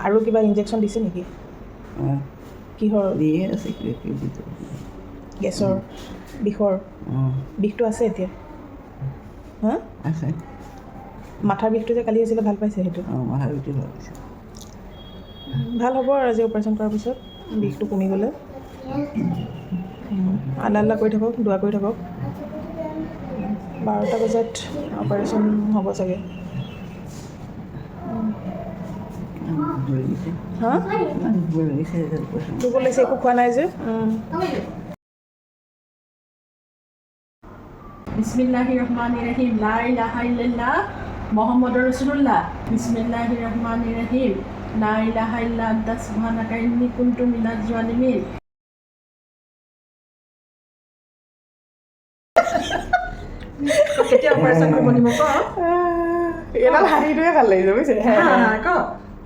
আৰু কিবা ইনজেকশ্যন দিছে নেকি? কিহৰ? দিয়ে আছে গেছৰ বিষৰ বিষটো আছে এতিয়া? হা আছে। মাথাৰ বিষটো যে কালি আছিলে ভাল পাইছে সেইটো? মাথাৰ বিষটো ভাল পাইছে। ভাল হ'ব আৰু আজি অপাৰেশ্যন কৰাৰ পিছত বিষটো কমি গ'লে। আল্লাহ আল্লাহ কৰি থাকক, দোৱা কৰি থাকক। 12টা বজাত অপাৰেশ্যন হ'ব চাগে। হা দুৰ্বল লাগিছে, একো খোৱা নাই যে। বিসমিল্লাহির রহমানির রহিম লা ইলাহা ইল্লাল্লাহ মুহাম্মাদুর রাসূলুল্লাহ বিসমিল্লাহির রহমানির রহিম লা ইলাহা ইল্লা আনতা সুবহানাকা ইন্নী কুনতু মিনাজ জালিমিন। কেতিয়া অপাৰেশ্যন কৰিব নিব ক? এডাল হাঁহিটোৱে ভাল লাগিছে বুজিছে। ক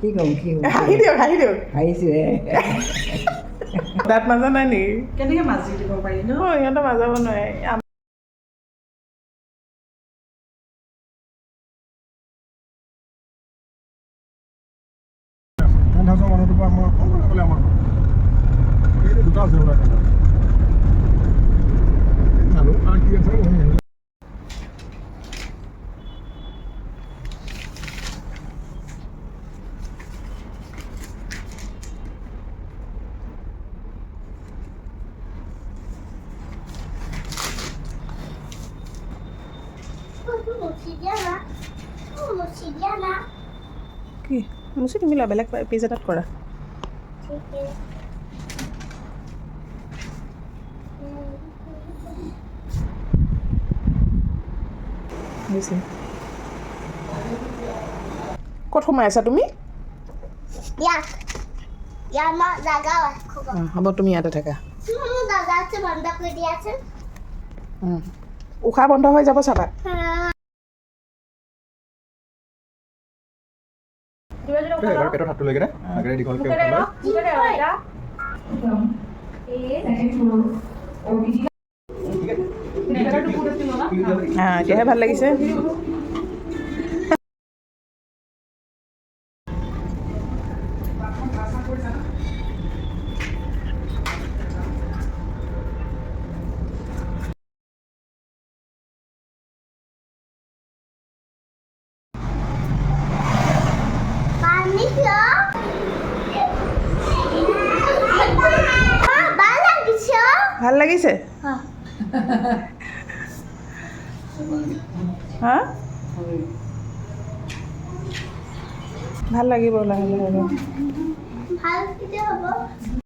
কি ক'ম হাঁহি দিয়ক হাঁহিছোৱে। দাঁত মাজা নাই নেকি? কেনেকৈ মাজি দিব পাৰি ন? সিহঁতে মাজাব নোৱাৰে। মানুহটোৰ পৰা মই ফোন কৰি ক'লে আমাৰ এইটো দুটা আছে ওলাই মানুহ আৰু কি আছে কি মুচি তুমি লোৱা, বেলেগ পেজ এটাত কৰা। ক'ত সোমাই আছা তুমি? হ'ব তুমি ইয়াতে থাকা। উশাহ বন্ধ হৈ যাব চাবা। পেটত হাতটো লৈ কেনে আগেৰে দীঘলকৈ এতিয়াহে ভাল লাগিছে। ভাল লাগিছে? হা ভাল লাগিব লাহে লাহে।